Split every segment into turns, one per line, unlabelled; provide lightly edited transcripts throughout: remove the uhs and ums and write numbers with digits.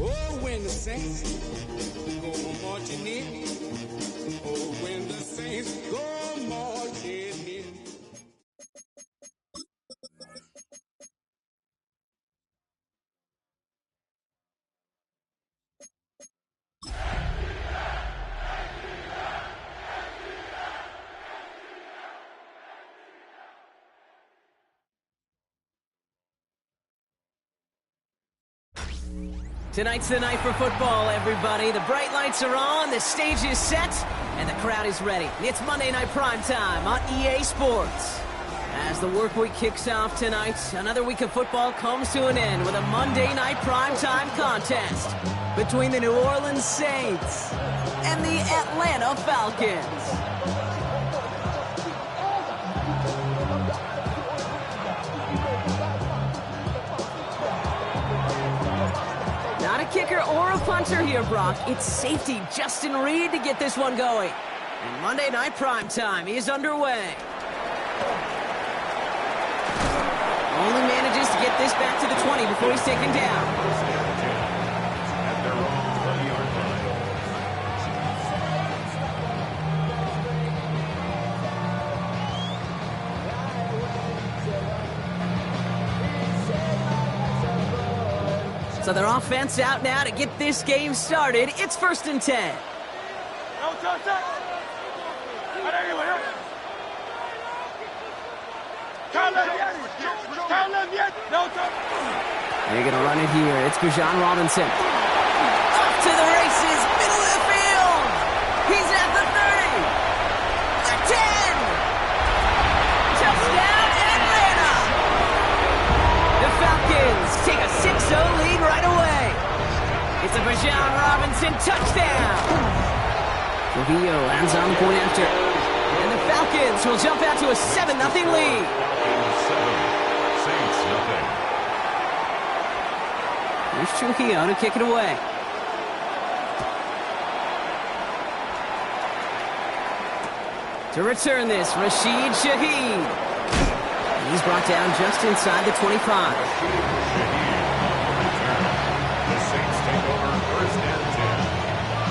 Oh, when the saints go marching in. Oh, when the saints go marching in.
Tonight's the night for football, everybody. The bright lights are on, the stage is set, and the crowd is ready. It's Monday Night Primetime on EA Sports. As the work week kicks off tonight, another week of football comes to an end with a Monday Night Primetime contest between the New Orleans Saints and the Atlanta Falcons. Not a kicker or a punter here, Brock. It's safety Justin Reed to get this one going. And Monday Night Primetime is underway. Only manages to get this back to the 20 before he's taken down. So their offense out now to get this game started. It's 1st and 10. They're going to run it here. It's Bijan Robinson. Off to the races, middle of the field. He's at the 30. The 10. Touchdown, Atlanta. The Falcons take a 6-0 lead right away. It's a Bijan Robinson touchdown. Trujillo lands on the point after. And the Falcons will jump out to a 7-0 lead.
7, Saints nothing.
Here's Trujillo to kick it away. To return this, Rashid Shaheed. And he's brought down just inside the 25.
The Saints take over 1st and 10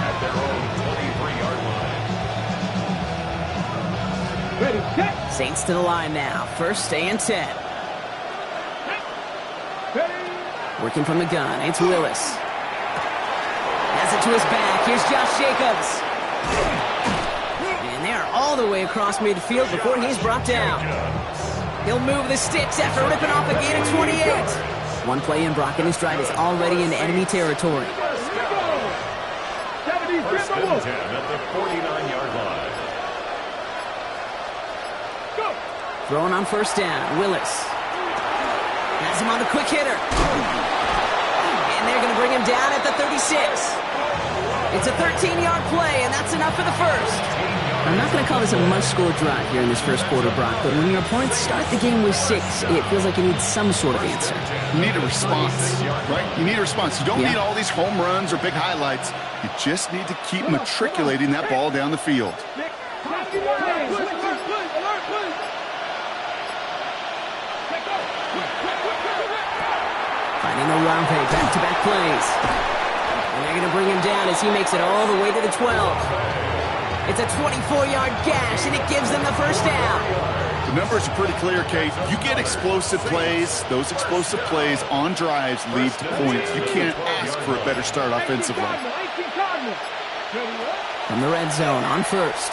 at their own 23-yard line.
Ready, set.
Saints to the line now. 1st and 10. Working from the gun, it's Willis. Has it to his back. Here's Josh Jacobs. And they're all the way across midfield before he's brought down. He'll move the sticks after ripping off a gain of 28. One play in, Brock, and his drive is already in enemy territory.
1st and 10 at the 49-yard line.
Throwing on 1st down, Willis. Has him on the quick hitter. And they're going to bring him down at the 36. It's a 13-yard play, and that's enough for the first. I'm not going to call this a must-score drive here in this first quarter, Brock, but when your opponents start the game with 6, it feels like you need some sort of answer.
You need a response, right? You need a response. You don't need all these home runs or big highlights. You just need to keep matriculating that ball down the field.
Finding the Rampe, back-to-back plays. And they're going to bring him down as he makes it all the way to the 12. It's a 24-yard gash, and it gives them the first down.
The numbers are pretty clear, Kate. You get explosive plays. Those explosive plays on drives lead to points. You can't ask for a better start offensively.
From the red zone on 1st.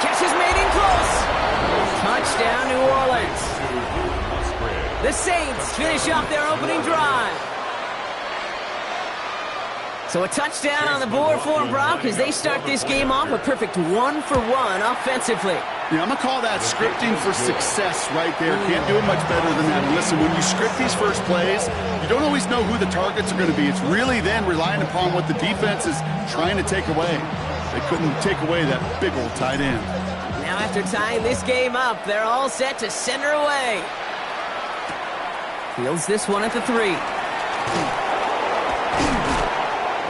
Catch is made in close. Touchdown, New Orleans. The Saints finish off their opening drive. So a touchdown on the board for them, Brock, as they start this game off a perfect 1-for-1 offensively.
Yeah, I'm going to call that scripting for success right there. Can't do it much better than that. And listen, when you script these first plays, you don't always know who the targets are going to be. It's really then relying upon what the defense is trying to take away. They couldn't take away that big old tight end.
Now after tying this game up, they're all set to send her away. Fields this one at the 3.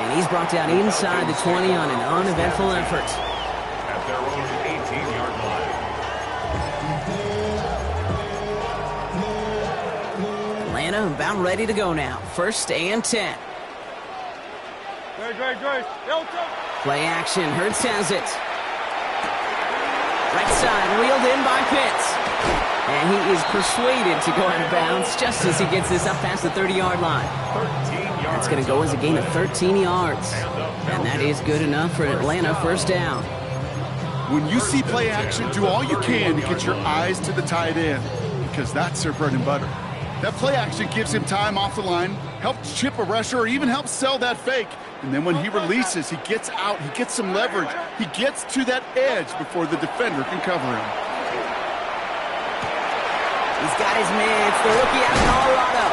And he's brought down inside the 20 on an uneventful effort.
At their own 18-yard line.
Atlanta about ready to go now. 1st and 10. Play action. Hurts has it. Right side, reeled in by Pitts. And he is persuaded to go out of bounds just as he gets this up past the 30-yard line. That's going to go as a gain of 13 yards. And that is good enough for Atlanta. 1st down.
When you see play action, do all you can to get your eyes to the tight end, because that's their bread and butter. That play action gives him time off the line, helps chip a rusher, or even helps sell that fake. And then when he releases, he gets out, he gets some leverage. He gets to that edge before the defender can cover him.
He's got his man. It's the rookie out of Colorado.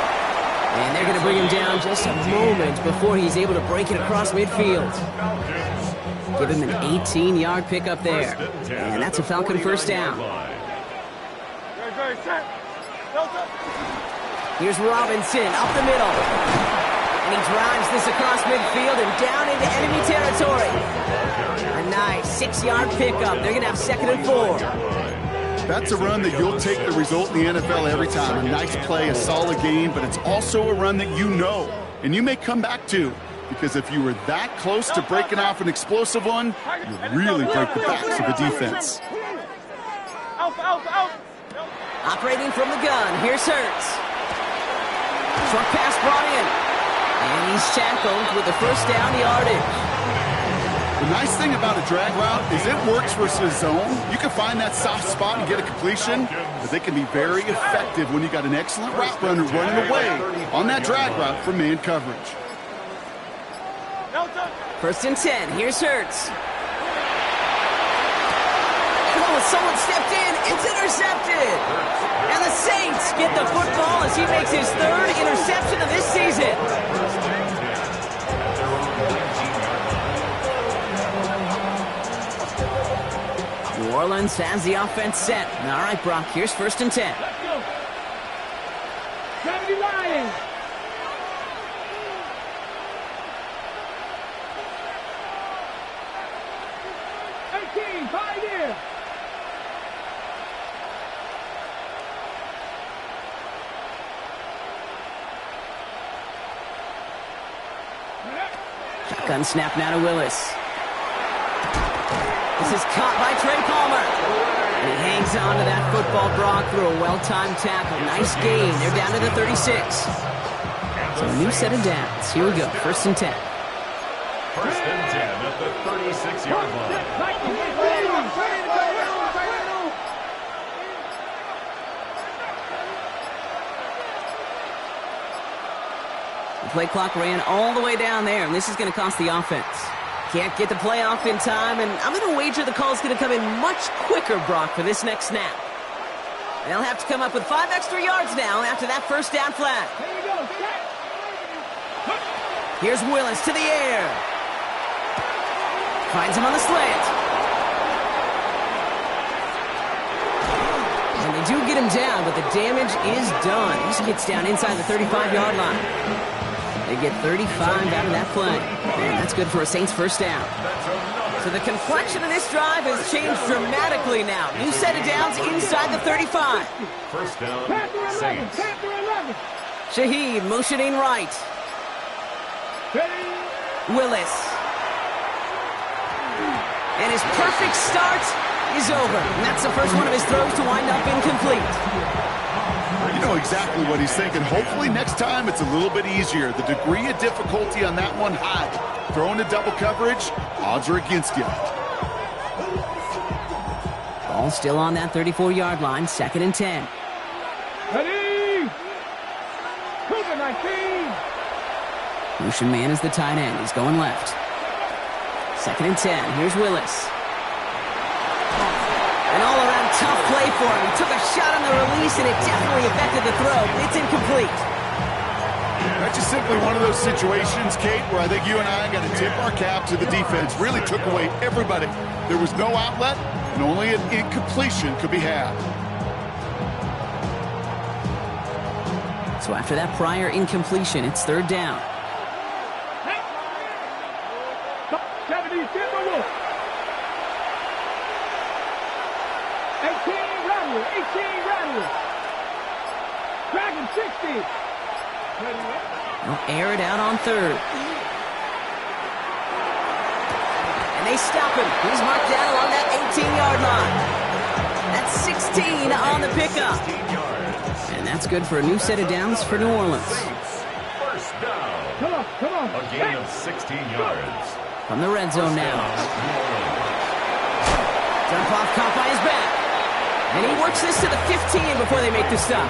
And they're going to bring him down just a moment before he's able to break it across midfield. Give him an 18-yard pickup there. And that's a Falcon 1st down. Here's Robinson up the middle. And he drives this across midfield and down into enemy territory. A nice 6-yard pickup. They're going to have 2nd and 4.
That's a run that you'll take the result in the NFL every time. A nice play, a solid game, but it's also a run that you know and you may come back to. Because if you were that close to breaking off an explosive one, you really break the backs of the defense.
Operating from the gun, here's Hurts. Short pass brought in. And he's tackled with the 1st down yardage.
The nice thing about a drag route is it works versus zone. You can find that soft spot and get a completion, but they can be very effective when you got an excellent route runner running away on that drag route from man coverage.
1st and 10. Here's Hurts. Oh, someone stepped in. It's intercepted. And the Saints get the football as he makes his 3rd interception of this season. New Orleans has the offense set. All right, Brock, here's 1st and 10.
Let's go. 70 Lions. Pioneer.
Shotgun snap now to Willis. This is caught by Trey Palmer. And he hangs on to that football, Brock, through a well-timed tackle. Nice gain. They're down to the 36. So a new set of downs. Here we go. 1st and 10.
1st and 10 at the 36-yard line.
The play clock ran all the way down there, and this is going to cost the offense. Can't get the play off in time, and I'm going to wager the call's going to come in much quicker, Brock, for this next snap. They'll have to come up with 5 extra yards now after that 1st down flag. Here's Willis to the air. Finds him on the slant. And they do get him down, but the damage is done. He gets down inside the 35-yard line. They get 35 out of that play. And that's good for a Saints 1st down. So the complexion of this drive has changed dramatically now. New set of downs inside the 35.
1st down, Saints.
Shaheed motioning right. Willis. And his perfect start is over. And that's the first one of his throws to wind up incomplete.
You know exactly what he's thinking. Hopefully next time it's a little bit easier. The degree of difficulty on that one high. Throwing to double coverage, odds are against you.
Ball still on that 34-yard line, 2nd and 10.
Ready? Cougar 19.
Motion man is the tight end. He's going left. 2nd and 10. Here's Willis. An all-around tough play for him. He took a shot on the release, and it definitely affected the throw. It's incomplete.
That's just simply one of those situations, Kate, where I think you and I got to tip our cap to the defense. Really took away everybody. There was no outlet, and only an incompletion could be had.
So after that prior incompletion, it's 3rd down.
70 Timberwolves. 18 Rattlers. 18 Rattlers. Dragon 60.
They'll air it out on third. And they stop him. He's marked down along that 18-yard line. That's 16 on the pickup. And that's good for a new set of downs for New Orleans.
First down.
Come on.
A gain of 16 yards.
From the red zone now. Jump off caught by his back. And he works this to the 15 before they make the stop.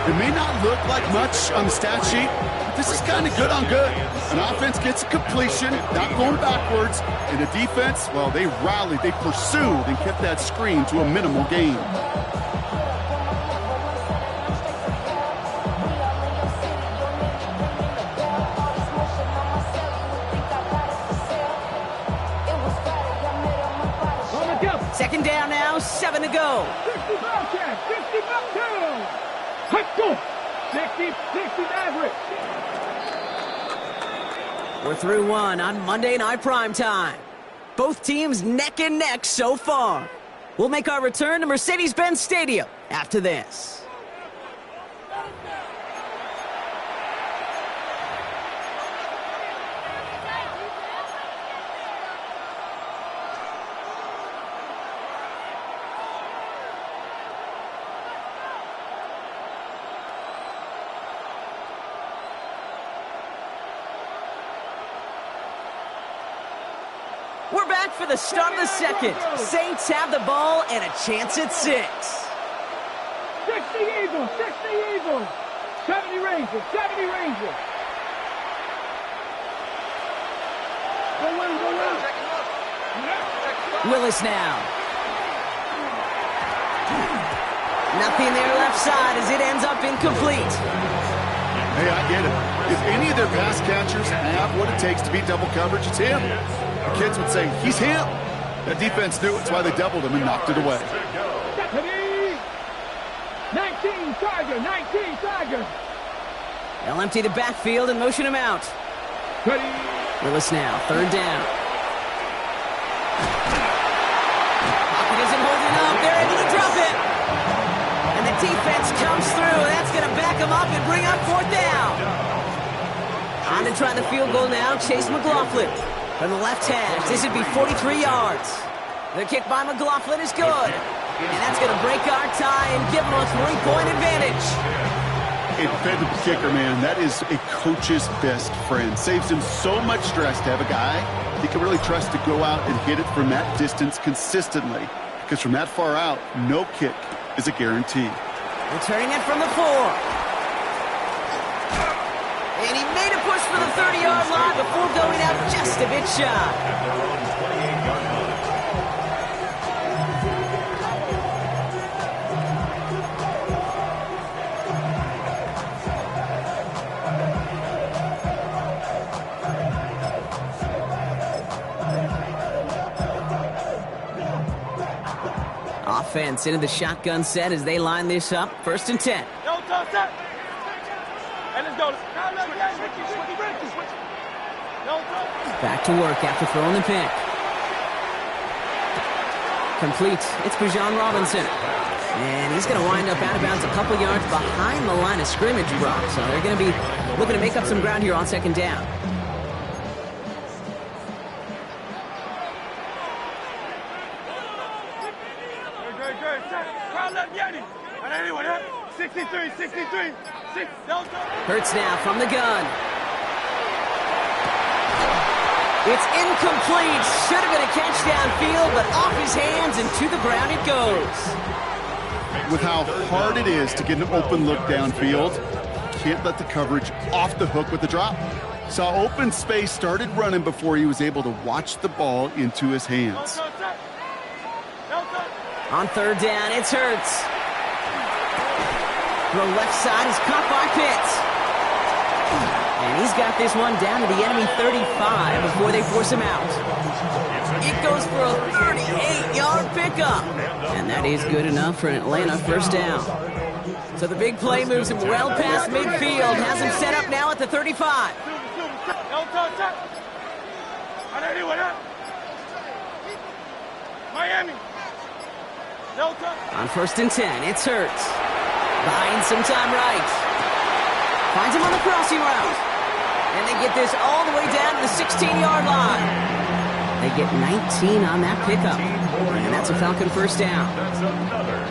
It may not look like much on the stat sheet, but this is kind of good on good. An offense gets a completion, not going backwards, and the defense, well, they rallied, they pursued, and kept that screen to a minimal gain.
Second down now, 7 to go.
60 Bobcat, 60 Bobcat. Let's go. 60 Maverick.
We're through one on Monday Night Primetime. Both teams neck and neck so far. We'll make our return to Mercedes-Benz Stadium after this. We're back for the start of the second. Saints have the ball and a chance at 6.
60 Eagles, 60 Eagles. 70 Rangers, 70 Rangers. Go win.
Willis now. Nothing there left side as it ends up incomplete.
Hey, I get it. If any of their pass catchers have what it takes to beat double coverage, it's him. The kids would say, he's him. That defense knew it. That's why they doubled him and knocked it away.
19 Tiger.
They'll empty the backfield and motion him out.
Ready.
Willis now, third down. Pocket isn't holding up. They're able to drop it. And the defense comes through. That's going to back them up and bring up fourth down. On to try the field goal now, Chase McLaughlin. From the left hash, this would be 43 yards. The kick by McLaughlin is good. And that's going to break our tie and give them a 3-point advantage.
A dependable kicker, man. That is a coach's best friend. Saves him so much stress to have a guy he can really trust to go out and hit it from that distance consistently. Because from that far out, no kick is a guarantee.
Returning it from the 4. And he made a push for the 30-yard line before going out just a bit shy. Offense into the shotgun set as they line this up. 1st and 10. Back to work after throwing the pick. Complete. It's Bijan Robinson. And he's going to wind up out of bounds a couple yards behind the line of scrimmage, Brock. So they're going to be looking to make up some ground here on 2nd down. Hurts now from the gun. It's incomplete. Should have been a catch downfield, but off his hands and to the ground it goes.
With how hard it is to get an open look downfield, can't let the coverage off the hook with the drop. Saw open space, started running before he was able to watch the ball into his hands.
On 3rd down, it's Hurts. The left side is caught by Pitts. And he's got this one down to the enemy 35 before they force him out. It goes for a 38-yard pickup. And that is good enough for an Atlanta 1st down. So the big play moves him well past midfield. Has him set up now at the 35. On 1st and 10, it's Hurts. Buying some time right. Finds him on the crossing route. And they get this all the way down to the 16-yard line. They get 19 on that pickup. And that's a Falcon first down.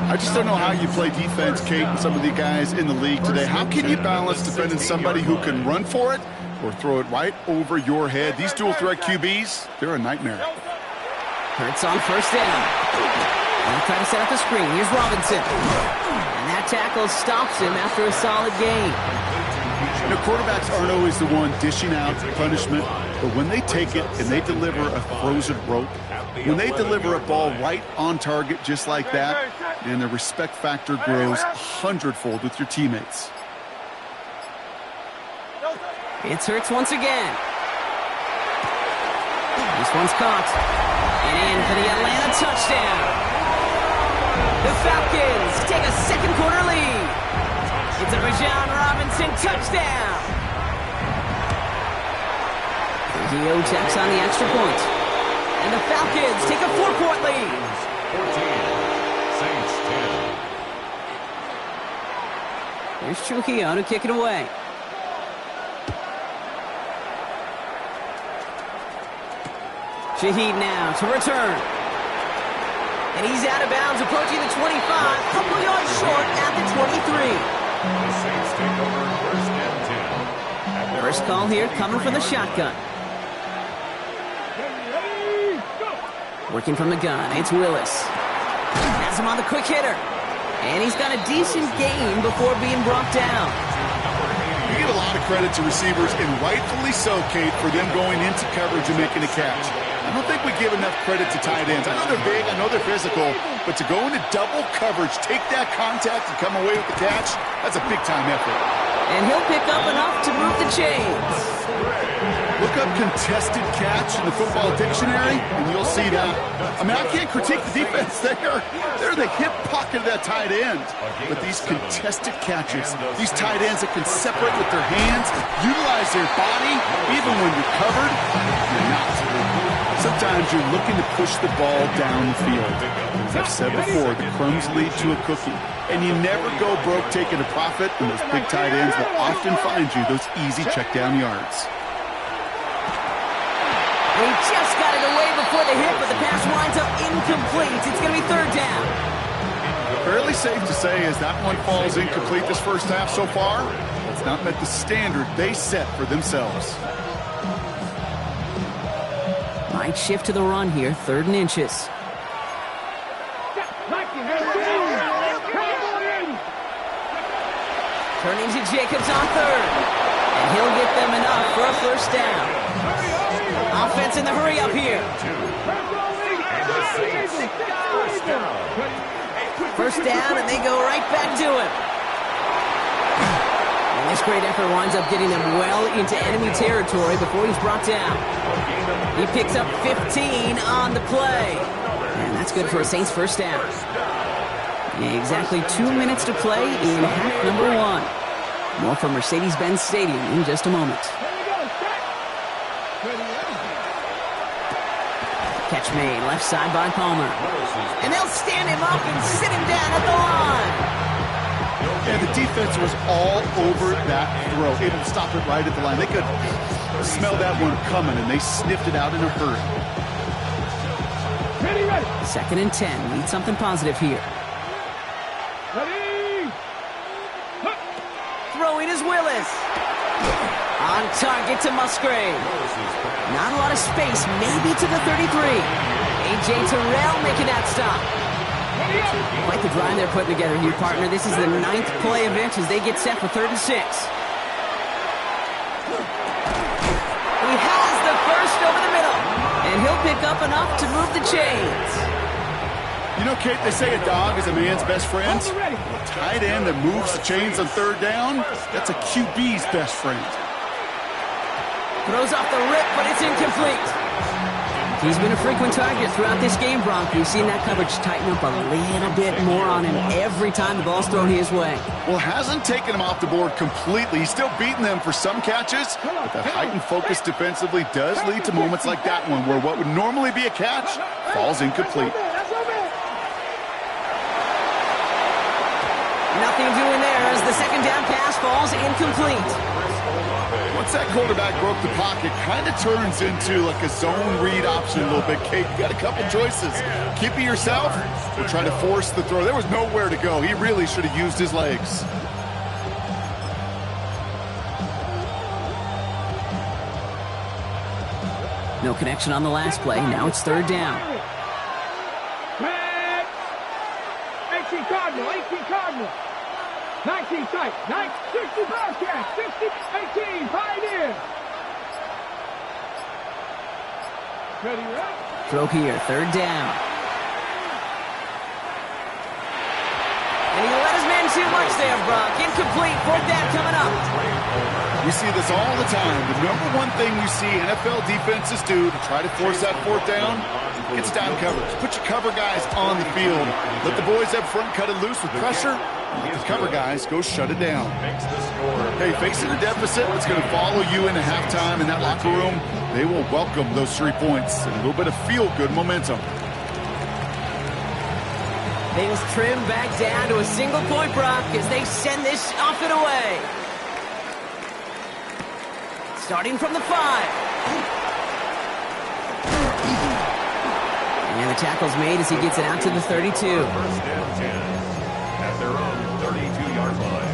I just don't know how you play defense, Kate, and some of the guys in the league today. How can you balance defending somebody who can run for it or throw it right over your head? These dual threat QBs, they're a nightmare.
Hurts on first down. They'll try to set up the screen. Here's Robinson. And that tackle stops him after a solid gain.
You know, quarterbacks aren't always the one dishing out punishment, but when they take it and they deliver a frozen rope, when they deliver a ball right on target just like that, and the respect factor grows 100-fold with your teammates.
It's Hurts once again. This one's caught. And in for the Atlanta touchdown. The Falcons take a second quarter lead. It's a Bijan Robinson touchdown. Dio checks on the extra point. And the Falcons take a 4-point lead.
14, Saints 10.
Here's Trujillo to kick it away. Shaheed now to return. And he's out of bounds, approaching the 25, a couple yards short at the 23.
The Saints take over first and 10.
First call here coming from the shotgun. Working from the gun, it's Willis. Has him on the quick hitter. And he's got a decent gain before being brought down.
You give a lot of credit to receivers, and rightfully so, Kate, for them going into coverage and making a catch. I don't think we give enough credit to tight ends. I know they're big, I know they're physical, but to go into double coverage, take that contact, and come away with the catch, that's a big-time effort.
And he'll pick up enough to move the chains.
Look up contested catch in the football dictionary, and you'll see that. I mean, I can't critique the defense. They're the hip pocket of that tight end. But these contested catches, these tight ends that can separate with their hands, utilize their body, even when you're covered, you're not. Sometimes you're looking to push the ball down the field. As I've said before, the crumbs lead to a cookie. And you never go broke taking a profit, and those big tight ends will often find you those easy check-down yards.
He just got it away before the hit, but the pass winds up incomplete. It's going to be third down.
Fairly safe to say as that one falls incomplete this first half so far, it's not met the standard they set for themselves.
Might shift to the run here, 3rd and inches. Turning to Jacobs on 3rd. And he'll get them enough for a first down. Offense in the hurry up here. First down, and they go right back to him. And this great effort winds up getting them well into enemy territory before he's brought down. He picks up 15 on the play. And that's good for a Saints first down. Exactly 2 minutes to play in half number 1. More from Mercedes-Benz Stadium in just a moment. Catch made, left side by Palmer. And they'll stand him up and sit him down at the line.
And the defense was all over that throw, able to stop it right at the line. They could smell that one coming, and they sniffed it out in a hurry.
2nd and 10. Need something positive here. Throwing is Willis. On target to Musgrave. Not a lot of space, maybe to the 33. A.J. Terrell making that stop. Quite the drive they're putting together here, partner. This is the 9th play of it as they get set for 3rd and 6. He has the first over the middle. And he'll pick up enough to move the chains.
You know, Kate, they say a dog is a man's best friend. A tight end that moves the chains on 3rd down, that's a QB's best friend.
Throws off the rip, but it's incomplete. He's been a frequent target throughout this game, Bronk. We've seen that coverage tighten up a little bit more on him every time the ball's thrown his way.
Well, hasn't taken him off the board completely. He's still beating them for some catches, but that heightened focus defensively does lead to moments like that one where what would normally be a catch falls incomplete.
Nothing doing there as the second down pass falls incomplete.
Once that quarterback broke the pocket, kind of turns into like a zone read option a little bit. Kate, you got a couple choices. Keep it yourself or try to force the throw. There was nowhere to go. He really should have used his legs.
No connection on the last play. Now it's third down.
18 Cardinal, 18 Cardinal. 19 tight, 60 Bearcats, 60, 18, Pioneer. Ready, right?
Throw here, third down. And he let his man too much there, Brock. Incomplete, fourth down coming up.
We see this all the time. The number one thing you see NFL defenses do to try to force that fourth down, it's down coverage. Put your cover guys on the field. Let the boys up front cut it loose with pressure. Let the cover guys go shut it down. Hey, facing a deficit, it's going to follow you into halftime in that locker room. They will welcome those 3 points and a little bit of feel-good momentum.
Things trim back down to a single point, Brock, as they send this off and away. Starting from the 5. And the tackle's made as he gets it out to the 32.
First and 10 at their own 32-yard line.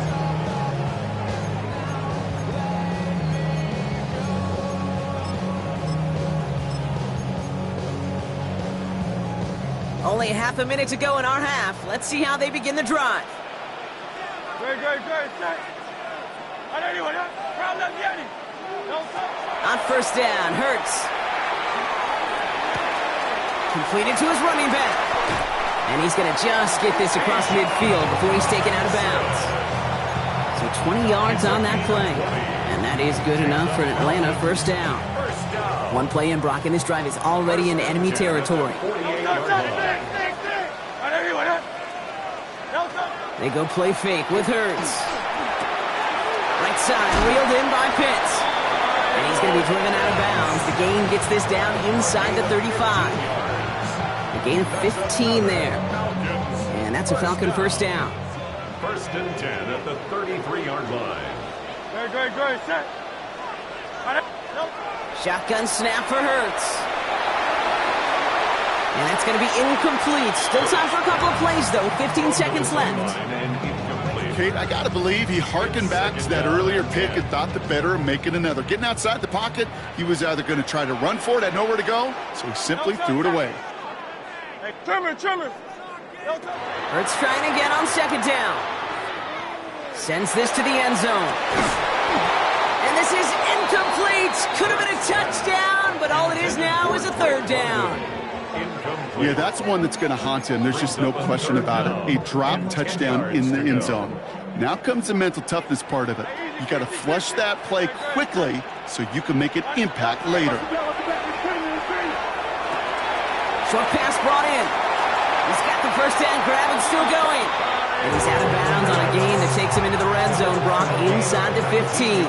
Only half a minute to go in our half. Let's see how they begin the drive. On first down, Hurts. Completed to his running back. And he's going to just get this across midfield before he's taken out of bounds. So 20 yards on that play. And that is good enough for Atlanta first down. One play in, Brock, and this drive is already in enemy territory. They go play fake with Hurts. Right side, reeled in by Pitts. And he's going to be driven out of bounds. The gain gets this down inside the 35. A gain of 15 there. And that's a Falcon first down.
First and 10 at the 33-yard line.
Set.
Shotgun snap for Hurts. And that's going to be incomplete. Still time for a couple of plays, though. 15 seconds left.
Kate, I got to believe he hearkened back to that earlier pick and thought the better of making another. Getting outside the pocket, he was either going to try to run for it, had nowhere to go, so he simply threw it away.
Hey, Trimmer.
Hurts trying again on second down. Sends this to the end zone. And this is incomplete. Could have been a touchdown, but all it is now is a third down.
Yeah, that's one that's going to haunt him. There's just no question about it. A drop touchdown in the end zone. Now comes the mental toughness part of it. You got to flush that play quickly so you can make an impact later.
Short pass brought in. He's got the first down grab and still going. And he's out of bounds on a gain that takes him into the red zone, Brock, inside the 15.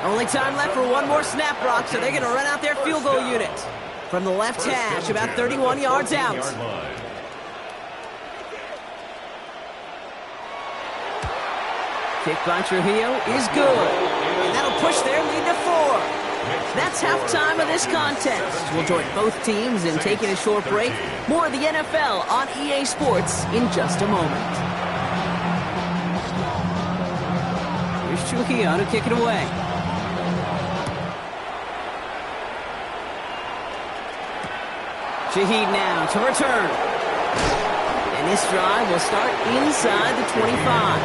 Only time left for one more snap, Brock, so they're going to run out their field goal unit. From the left hash, about 31 yards out. Kick by Trujillo is good. And that'll push their lead to 4. That's halftime of this contest. We'll join both teams in taking a short break. More of the NFL on EA Sports in just a moment. Here's Trujillo to kick it away. Shaheed now to return. And this drive will start inside the 25.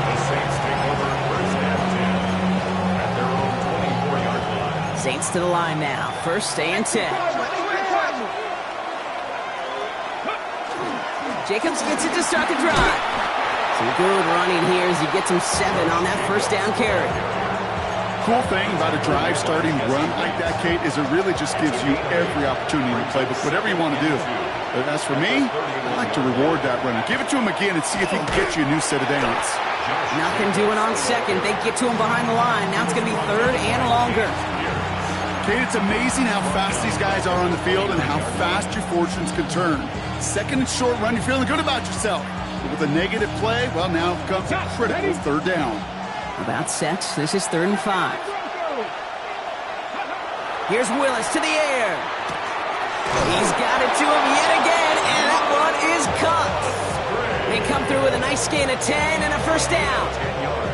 The Saints take over first and 10 at their own 24-yard line.
Saints to the line now. First and 10. Jacobs gets it to start the drive. Some good running here as he gets him 7 on that first down carry.
Cool thing about a drive starting run like that, Kate, is it really just gives you every opportunity in the playbook, whatever you want to do. But as for me, I like to reward that runner. Give it to him again and see if he can get you a new set of downs.
Nothing doing on second. They get to him behind the line. Now it's going to be third and longer.
Kate, it's amazing how fast these guys are on the field and how fast your fortunes can turn. Second and short run, you're feeling good about yourself. But with a negative play, well, now comes a critical third down.
About set. This is 3rd and 5. Here's Willis to the air. He's got it to him yet again, and that one is caught. They come through with a nice gain of 10 and a first down.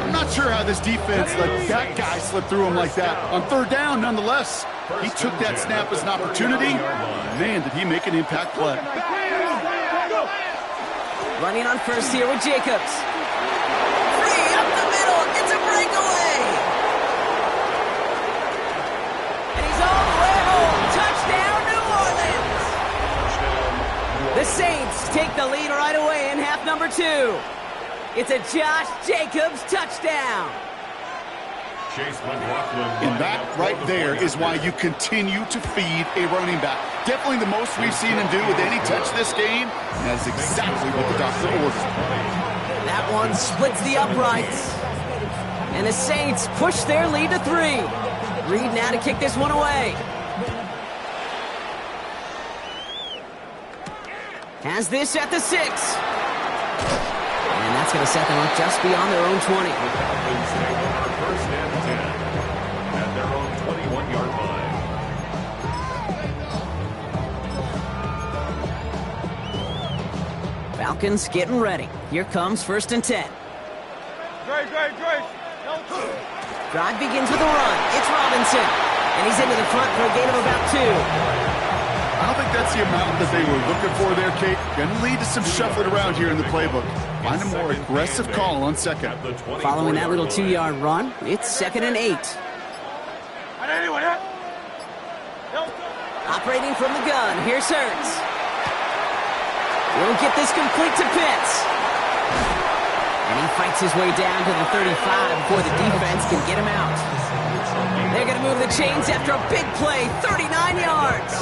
I'm not sure how this defense let that guy slip through him like that. On third down, nonetheless, he took that snap as an opportunity. Man, did he make an impact play.
Running on first here with Jacobs. Free up the middle, gets a breakaway. And he's all the way home. Touchdown, New Orleans. The Saints take the lead right away in half number 2. It's a Josh Jacobs touchdown.
And that right there is why you continue to feed a running back. Definitely the most we've seen him do with any touch this game. And that's exactly what the doctor ordered.
That one splits the uprights. And the Saints push their lead to 3. Reed now to kick this one away. Has this at the 6. And that's going to set them up just beyond their own 20.
First and 10 at their own 21-yard line.
Falcons getting ready. Here comes 1st and 10. Drive begins with a run. It's Robinson. And he's into the front for a gain of about 2.
I don't think that's the amount that they were looking for there, Kate. Going to lead to some shuffling around here in the playbook. Find a more aggressive call on second.
Following that little 2-yard run, it's 2nd and 8. Operating from the gun, here's Hurts. We'll get this complete to Pitts. And he fights his way down to the 35 before the defense can get him out. They're going to move the chains after a big play, 39 yards.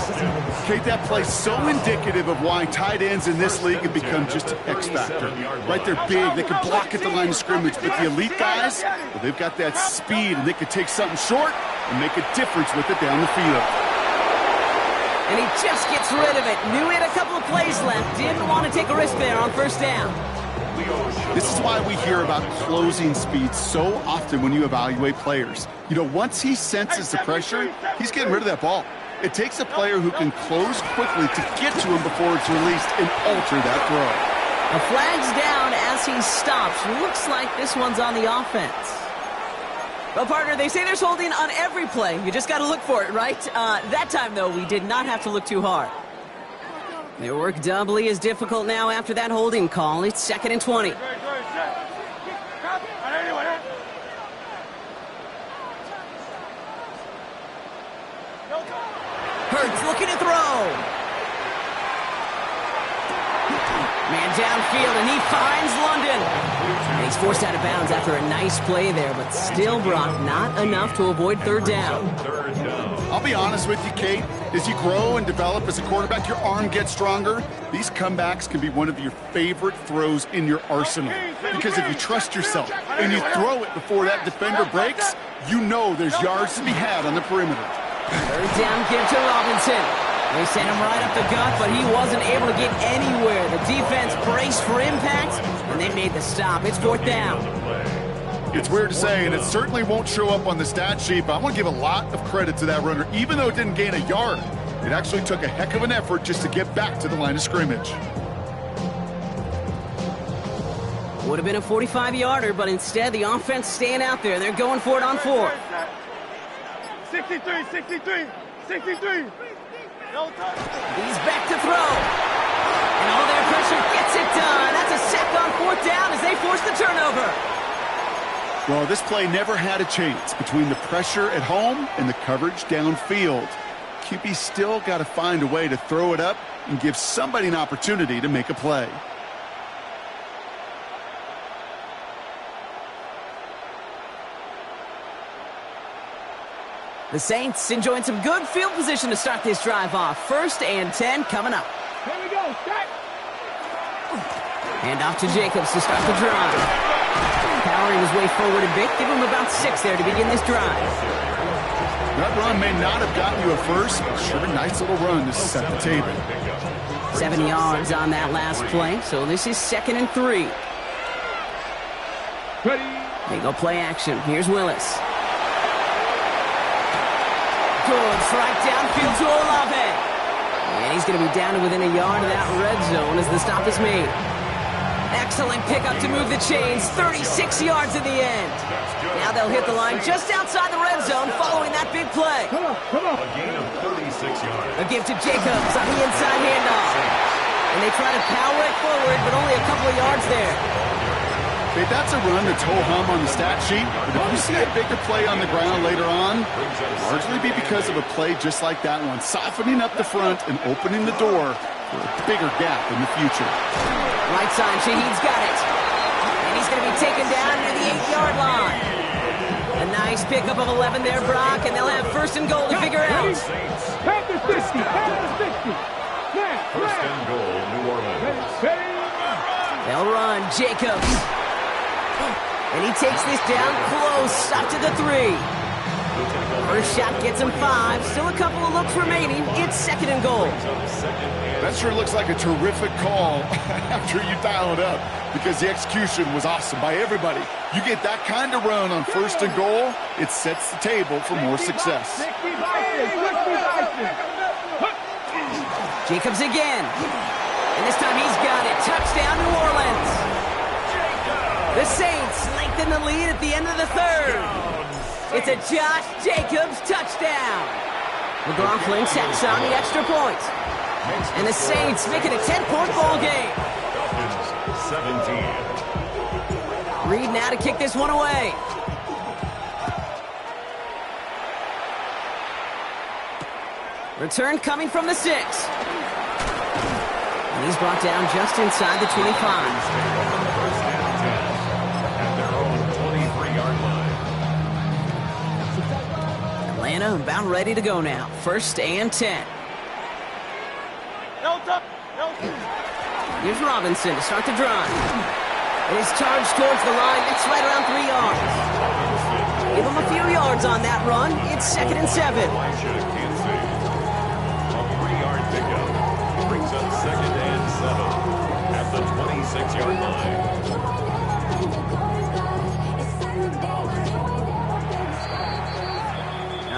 Kate, that play's so indicative of why tight ends in this league have become just an X factor. Right, they're big, they can block at the line of scrimmage, but the elite guys, well, they've got that speed, and they can take something short and make a difference with it down the field.
And he just gets rid of it. Knew he had a couple of plays left. Didn't want to take a risk there on first down.
This is why we hear about closing speed so often when you evaluate players. You know, once he senses the pressure, he's getting rid of that ball. It takes a player who can close quickly to get to him before it's released and alter that throw.
A flag's down as he stops. Looks like this one's on the offense. Well, partner, they say there's holding on every play. You just got to look for it, right? That time, though, we did not have to look too hard. Their work doubly is difficult now after that holding call. It's 2nd and 20. Hurts looking to throw. Man downfield, and he finds London. And he's forced out of bounds after a nice play there, but still brought not enough to avoid third down.
I'll be honest with you, Kate. As you grow and develop as a quarterback, your arm gets stronger. These comebacks can be one of your favorite throws in your arsenal. Because if you trust yourself and you throw it before that defender breaks, you know there's yards to be had on the perimeter.
Third down give to Robinson. They sent him right up the gut, but he wasn't able to get anywhere. The defense braced for impact, and they made the stop. It's 4th down.
It's weird to say, and it certainly won't show up on the stat sheet, but I want to give a lot of credit to that runner. Even though it didn't gain a yard, it actually took a heck of an effort just to get back to the line of scrimmage.
Would have been a 45-yarder, but instead the offense staying out there. They're going for it on 4th.
63.
He's back to throw. And all their pressure gets it done. That's a sack on 4th down as they force the turnover.
Well, this play never had a chance between the pressure at home and the coverage downfield. QB still got to find a way to throw it up and give somebody an opportunity to make a play.
The Saints enjoying some good field position to start this drive off. 1st and 10 coming up.
Here we go. Start.
Hand off to Jacobs to start the drive. Powering his way forward a bit. Give him about 6 there to begin this drive.
That run may not have gotten you a first, but sure a nice little run to set the table.
7 yards on that last play, so this is 2nd and 3.
Ready.
They go play action. Here's Willis. Good strike downfield to Olave. And he's going to be down to within a yard of that red zone as the stop is made. Excellent pickup to move the chains. 36 yards in the end. Now they'll hit the line just outside the red zone following that big play.
Come on, come on.
A gain of 36 yards.
A give to Jacobs on the inside handoff. And they try to power it forward, but only a couple of yards there.
Okay, that's a run that's ho-hum on the stat sheet, but if you see a bigger play on the ground later on, largely be because of a play just like that one, softening up the front and opening the door for a bigger gap in the future.
Right side, Shaheed's got it. And he's going to be taken down near the 8-yard line. A nice pickup of 11 there, Brock, and they'll have 1st and goal to figure out.
Panther 60, Panther 60.
First and goal, New Orleans.
They'll run, Jacobs. And he takes this down close, up to the 3. First shot gets him 5. Still a couple of looks remaining. It's 2nd and goal.
That sure looks like a terrific call after you dial it up, because the execution was awesome by everybody. You get that kind of run on 1st and goal, it sets the table for more success.
Jacobs again. And this time he's got it. Touchdown, New Orleans. The Saints lengthen the lead at the end of the 3rd. It's a Josh Jacobs touchdown. McLaughlin sets on the extra point. And the Saints make it a 10-point ball game.
Falcons 17.
Reed now to kick this one away. Return coming from the 6. And he's brought down just inside the 25.
First and 10 at their own 23-yard line.
Atlanta about ready to go now. 1st and 10. Here's Robinson to start the drive. And he's charged towards the line. That's right around 3 yards. Give him a few yards on that run. It's 2nd and 7.
A 3-yard pickup brings up 2nd and 7 at the 26-yard line.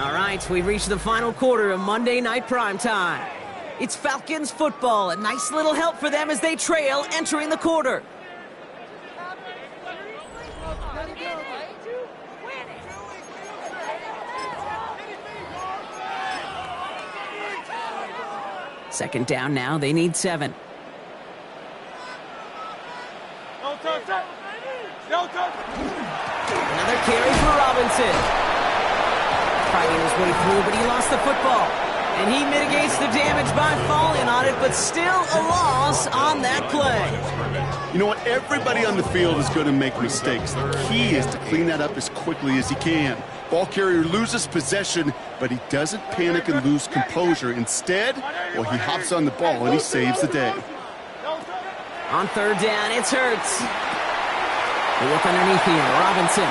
All right, we've reached the final quarter of Monday Night Primetime. It's Falcons football. A nice little help for them as they trail entering the quarter. Second down now. They need 7. Another carry for Robinson. Fighting his way through, but he lost the football. And he mitigates the damage by falling on it, but still a loss on that play.
You know what? Everybody on the field is going to make mistakes. The key is to clean that up as quickly as he can. Ball carrier loses possession, but he doesn't panic and lose composure. Instead, well, he hops on the ball and he saves the day.
On 3rd down, it's Hurts. They look underneath here. Robinson.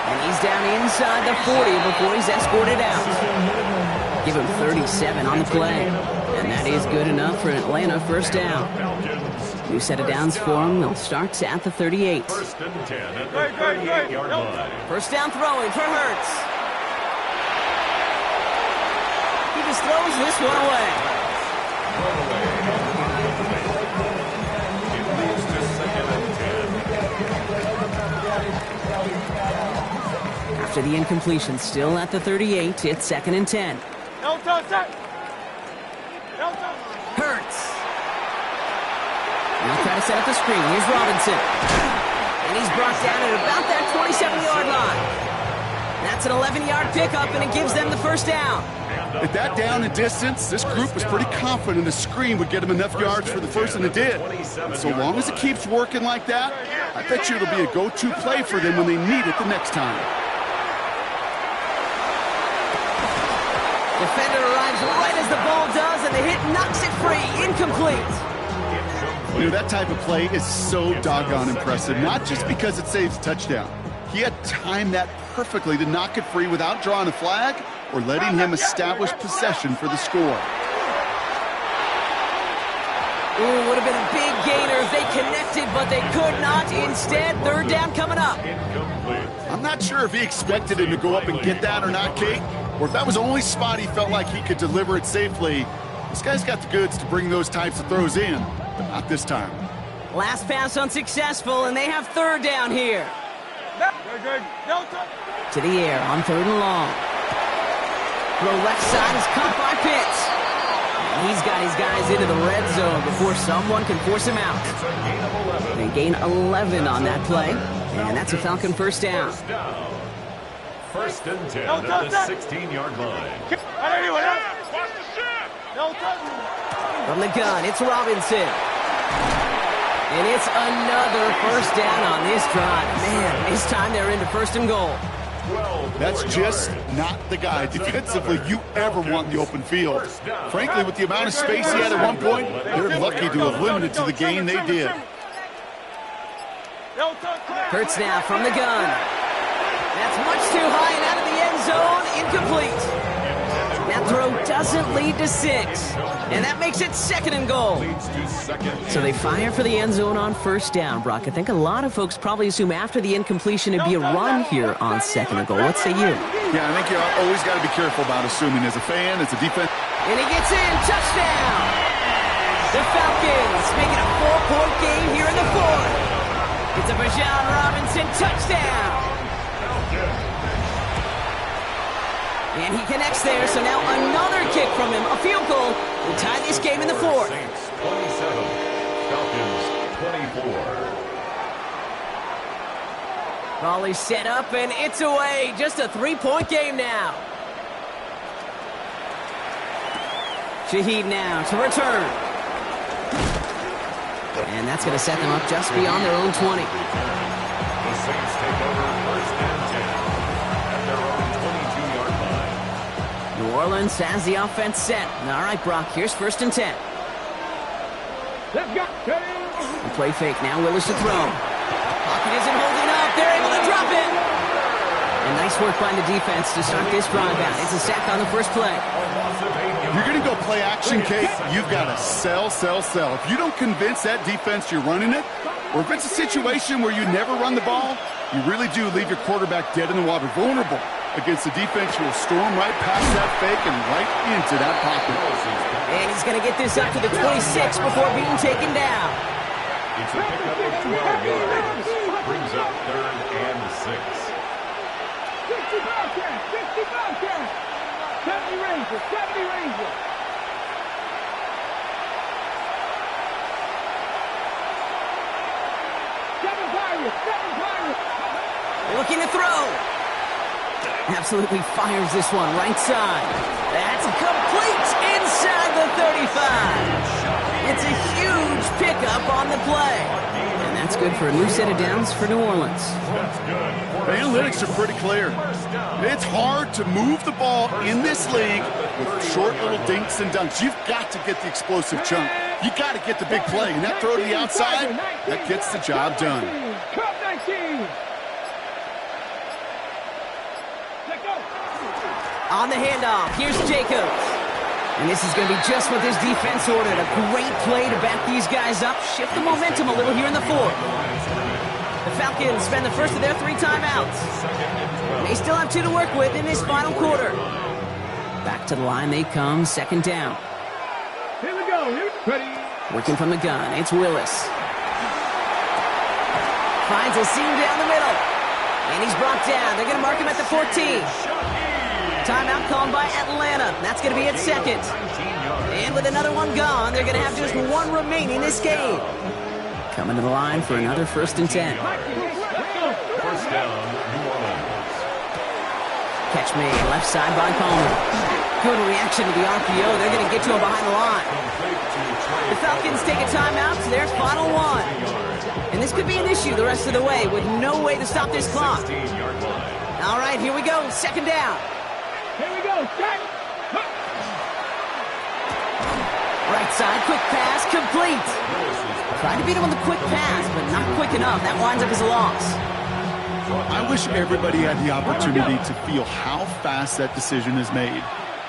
And he's down inside the 40 before he's escorted out. Give him 37 on the play. And that is good enough for Atlanta. 1st down. New set of downs for him. They'll start at the 38.
1st and 10 at the 38-yard line.
1st down throwing for Hurts. He just throws this one away.
It moves to 2nd and 10.
After the incompletion, still at the 38, it's 2nd and 10. Hurts. Now try to set up the screen. Here's Robinson. And he's brought down at about that 27-yard line. That's an 11-yard pickup, and it gives them the 1st down.
At that down and distance, this group was pretty confident the screen would get him enough yards for the 1st, and it did. And so long as it keeps working like that, I bet you it'll be a go-to play for them when they need it the next time.
Defender arrives right as the ball does, and the hit knocks it free. Incomplete.
You know, that type of play is so doggone impressive, not just because it saves a touchdown. He had timed that perfectly to knock it free without drawing a flag or letting him establish possession for the score.
Ooh, would have been a big gainer if they connected, but they could not. Instead, third down coming up.
Incomplete.
I'm not sure if he expected him to go up and get that or not, Kate, or if that was the only spot he felt like he could deliver it safely. This guy's got the goods to bring those types of throws in, but not this time.
Last pass unsuccessful, and they have third down here. To the air on third and long. Throw left side is caught by Pitts. And he's got his guys into the red zone before someone can force him out.
It's a gain of 11.
They gain 11 on that play, and that's a Falcon first down.
First and 10 at the 16-yard line.
From the gun, it's Robinson. And it's another first down on this drive. Man, this time they're into first and goal.
That's just not the guy defensively you ever want in the open field. Frankly, with the amount of space he had at one point, they're lucky to have limited to the gain they did.
Hurts now from the gun. That's much too high and out of the end zone. Incomplete. That throw doesn't lead to 6. And that makes it second and goal. So they fire for the end zone on first down, Brock. I think a lot of folks probably assume after the incompletion it'd be a run here on second and goal. What say you?
Yeah, I think you always got to be careful about assuming as a fan, as a defense.
And he gets in. Touchdown. The Falcons make it a 4-point game here in the fourth. It's a Bijan Robinson touchdown. And he connects there, so now another kick from him, a field goal, will tie this game in the fourth.
Saints 27, Falcons 24.
Raleigh set up, and it's away. Just a 3-point game now. Shaheed now to return. And that's going to set them up just beyond their own 20.
The Saints take over first and 10 at their own 22-yard line.
New Orleans has the offense set. All right, Brock, here's first and 10.
Let's go.
The play fake now, Willis to throw. Pocket isn't holding up. They're able to drop it. And nice work by the defense to start this drive out. It's a sack on the first play.
You're going to go play action, Kate. You've got to sell, sell, sell. If you don't convince that defense you're running it, or if it's a situation where you never run the ball, you really do leave your quarterback dead in the water, vulnerable against a defense who will storm right past that fake and right into that pocket.
And he's going to get this up to the 26 before being taken down.
It's a pickup of 12 yards. Brings up third and 6.
65 cash, 65 cash. 70 Rangers, 70 Rangers. Seven Pirates.
Looking to throw. Absolutely fires this one right side. That's complete inside the 35. It's a huge pickup on the play. And that's good for a new set of downs for New Orleans.
The analytics are pretty clear. It's hard to move the ball in this league with short little dinks and dunks. You've got to get the explosive chunk. You got to get the big play. And that throw to the outside, that gets the job done.
Cup 19. Let go.
On the handoff, here's Jacobs. And this is going to be just what this defense ordered. A great play to back these guys up, shift the momentum a little here in the fourth. The Falcons spend the first of their 3 timeouts. They still have 2 to work with in this final quarter. Back to the line they come, second down.
Here we go. Ready.
Working from the gun, it's Willis. Finds a seam down the middle. And he's brought down. They're going to mark him at the 14. Timeout called by Atlanta. That's going to be at second. And with another one gone, they're going to have just 1 remaining this game. Coming to the line for another first and 10.
First down, New Orleans.
Catch made left side by Palmer. Good reaction to the RPO. They're going to get to him behind the line. The Falcons take a timeout to their final 1. And this could be an issue the rest of the way with no way to stop this clock. All right, here we go. Second down.
Here we go. Strike.
Right side, quick pass, complete. Tried to beat him on the quick pass, but not quick enough. That winds up as a loss.
I wish everybody had the opportunity to feel how fast that decision is made.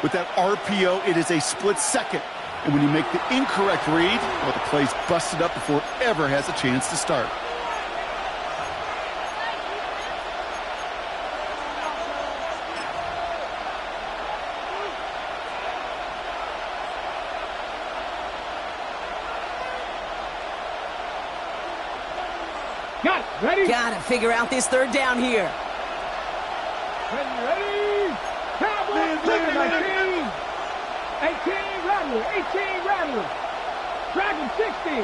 With that RPO, it is a split second. And when you make the incorrect read, well, the play's busted up before it ever has a chance to start.
Got it. Ready?
Gotta figure out this third down here.
Ready? Cowboys clicking, 18 Rattler. 18 Rattler. Dragon 60.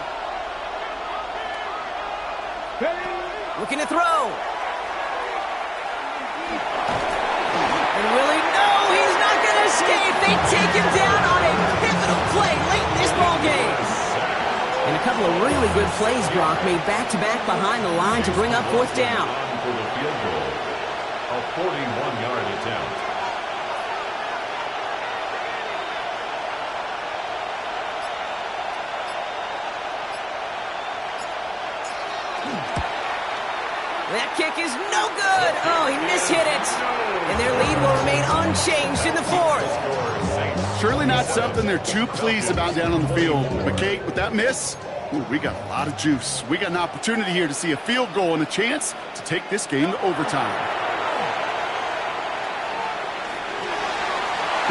Looking to throw. And will he? No, he's not going to escape. They take him down on a pivotal play late in this ball game. And a couple of really good plays, Brock, made back-to-back behind the line to bring up fourth down.
For the field goal, a 41-yard attempt.
That kick is no good. Oh, he mishit it. And their lead will remain unchanged in the fourth.
Surely not something they're too pleased about down on the field. But, Kate, with that miss, we got a lot of juice. We got an opportunity here to see a field goal and a chance to take this game to overtime.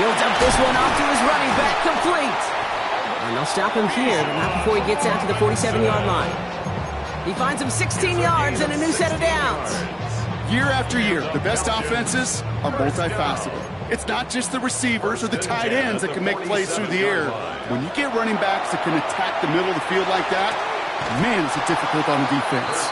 He'll dump this one off to his running back, complete. And they'll stop him here, but not before he gets out to the 47-yard line. He finds him 16 yards and a new set of downs.
Year after year, the best offenses are multifaceted. It's not just the receivers or the tight ends that can make plays through the air. When you get running backs that can attack the middle of the field like that, man, is it difficult on the defense.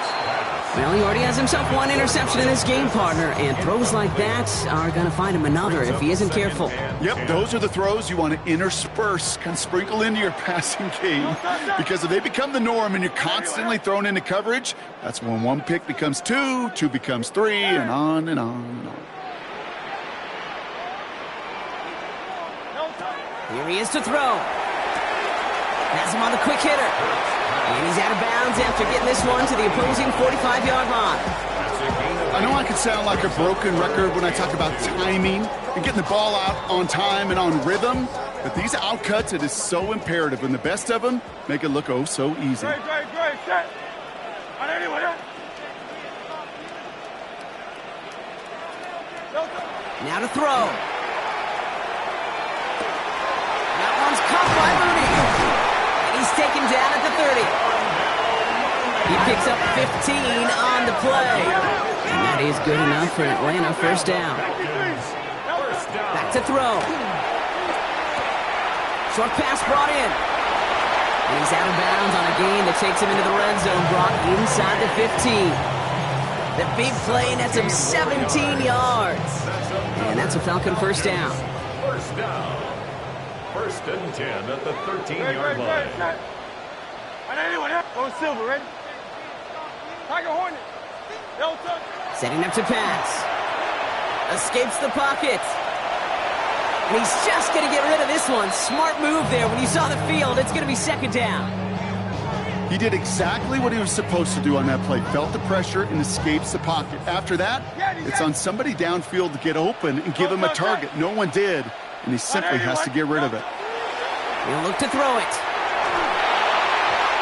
Well, he already has himself one interception in this game, partner, and throws like that are going to find him another if he isn't careful.
Yep, those are the throws you want to intersperse, kind of sprinkle into your passing game. Because if they become the norm and you're constantly thrown into coverage, that's when one pick becomes two, two becomes three, and on and on and on.
Here he is to throw. Has him on the quick hitter. And he's out of bounds after getting this one to the opposing 45-yard line.
I know I can sound like a broken record when I talk about timing and getting the ball out on time and on rhythm, but these outcuts, it is so imperative, and the best of them make it look oh so easy.
Great, set.
Now to throw. That one's caught by Mooney. And he's taken down at the 30. He picks up 15 on the play. And that is good enough for Atlanta first down. Back to throw. Short pass brought in. And he's out of bounds on a gain that takes him into the red zone, Brock, inside the 15. The big play nets him 17 yards. And that's a Falcon first down.
First down. First and 10 at the 13-yard line.
Go Silver, ready? Tiger Hornet.
Setting up to pass. Escapes the pocket. And he's just going to get rid of this one. Smart move there. When you saw the field, it's going to be second down.
He did exactly what he was supposed to do on that play. Felt the pressure and escapes the pocket. After that, it's on somebody downfield to get open and give him a target. No one did, and he simply has to get rid of it.
He'll look to throw it.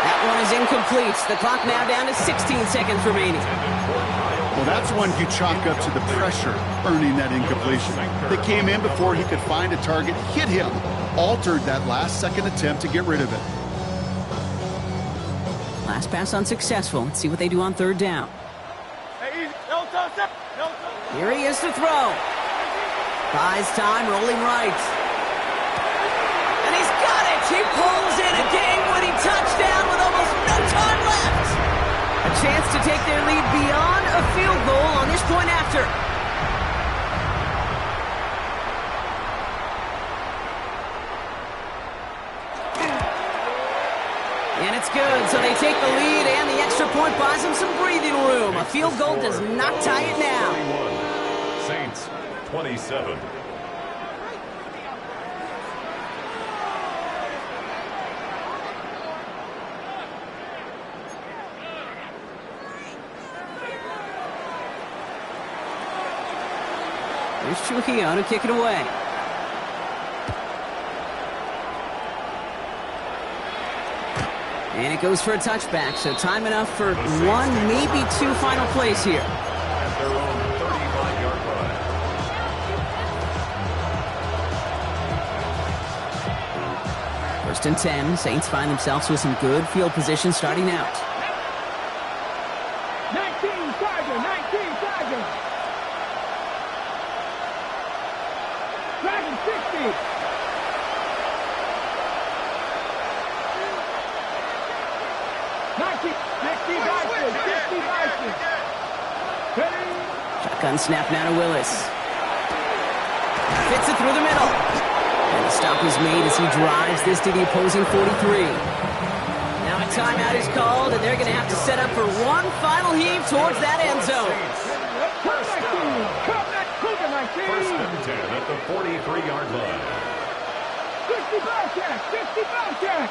That one is incomplete. The clock now down to 16 seconds remaining.
Well, that's one you chalk up to the pressure earning that incompletion. They came in before he could find a target, hit him, altered that last-second attempt to get rid of it.
Last pass unsuccessful. Let's see what they do on third down. Here he is to throw. Buys time, rolling right. And he's got it! He pulls in a game-winning touchdown with almost no time left. A chance to take their lead beyond a field goal on this point after. And it's good, so they take the lead, and the extra point buys them some breathing room. A field goal does not tie it now.
21. Saints, 27.
Here's Trujillo to kick it away. And it goes for a touchback, so time enough for one, maybe two final plays here.
At their own 35-yard line.
First and 10, Saints find themselves with some good field position starting out.
19 Tiger, 19 Tiger. Dragon 60. 60 Bison, 60 Bison.
Shotgun snap now to Willis. Fits it through the middle. And the stop is made as he drives this to the opposing 43. Now a timeout is called, and they're going to have to set up for one final heave towards that end zone.
First and 10 at the 43-yard line.
60 Bobcat, 60 Bobcat.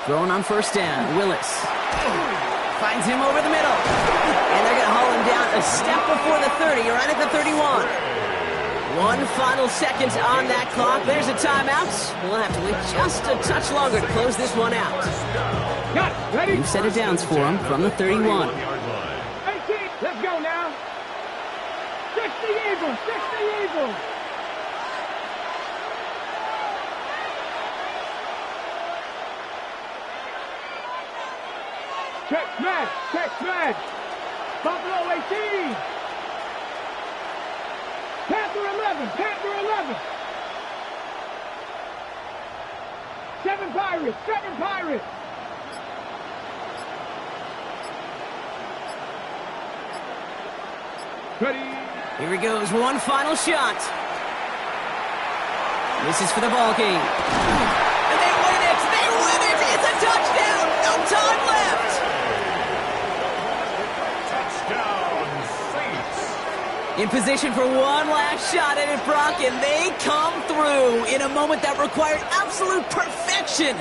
Throwing on first down, Willis. Finds him over the middle. And they're going to haul him down a step before the 30, right at the 31. One final second on that clock. There's a timeout. We'll have to wait just a touch longer to close this one out.
Got it. Ready?
New set of downs for him from the 31.
18. Let's go now. 60 Eagles. 60 Eagles. Check smash. Check smash. Buffalo 18. Panther 11. Panther 11. 7 Pirates. 7 Pirates. Ready.
Here he goes, one final shot. This is for the ball game. And they win it! They win it! It's a touchdown! No time left!
Touchdown, Saints.
In position for one last shot at it, Brock, and they come through in a moment that required absolute perfection.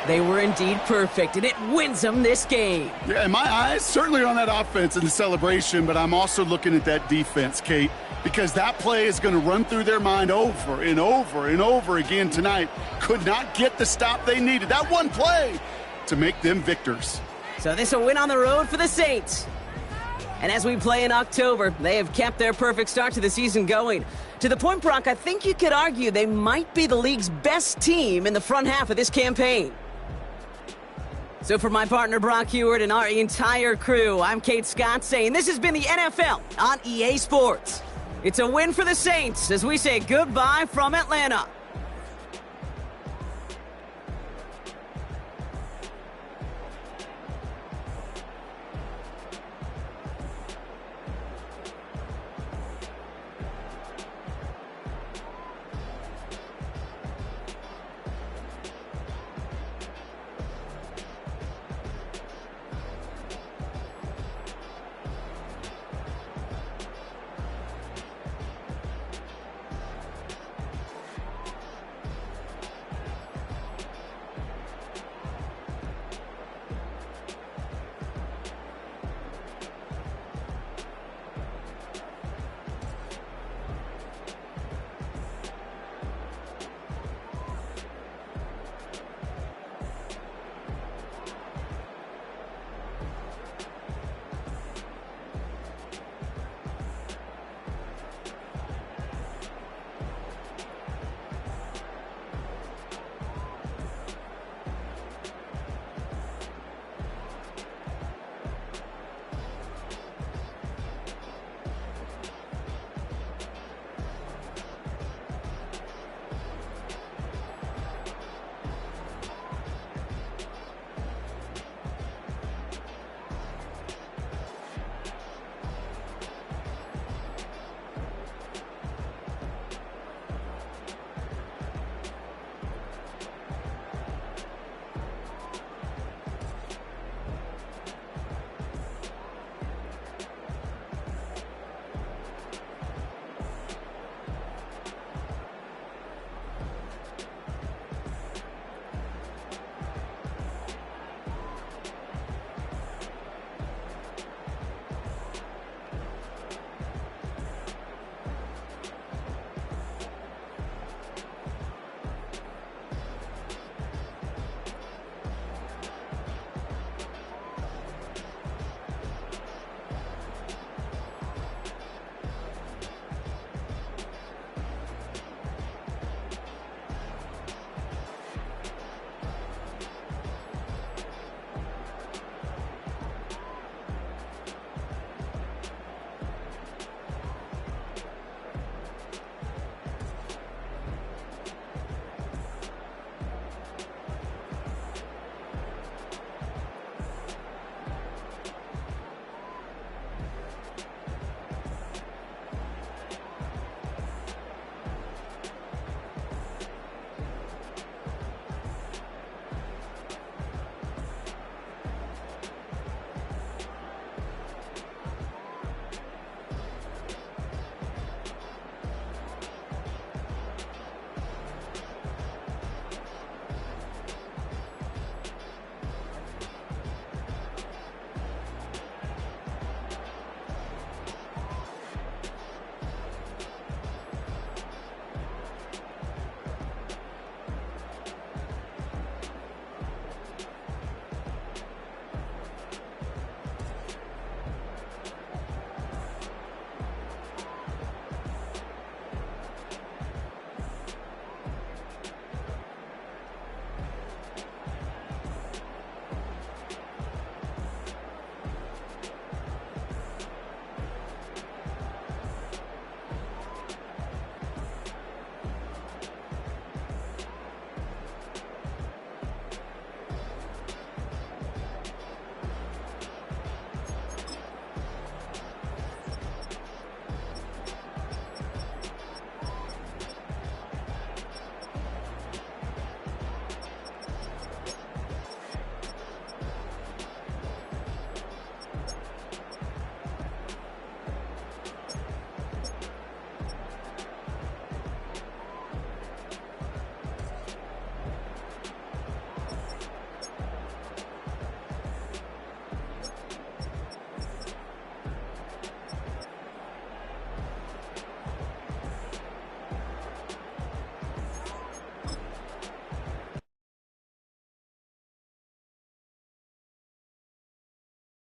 They were indeed perfect, and it wins them this game.
Yeah, and my eyes certainly are on that offense and the celebration, but I'm also looking at that defense, Kate, because that play is going to run through their mind over and over and over again tonight. Could not get the stop they needed. That one play to make them victors.
So this a win on the road for the Saints. And as we play in October, they have kept their perfect start to the season going. To the point, Brock, I think you could argue they might be the league's best team in the front half of this campaign. So for my partner Brock Heward and our entire crew, I'm Kate Scott saying this has been the NFL on EA Sports. It's a win for the Saints as we say goodbye from Atlanta.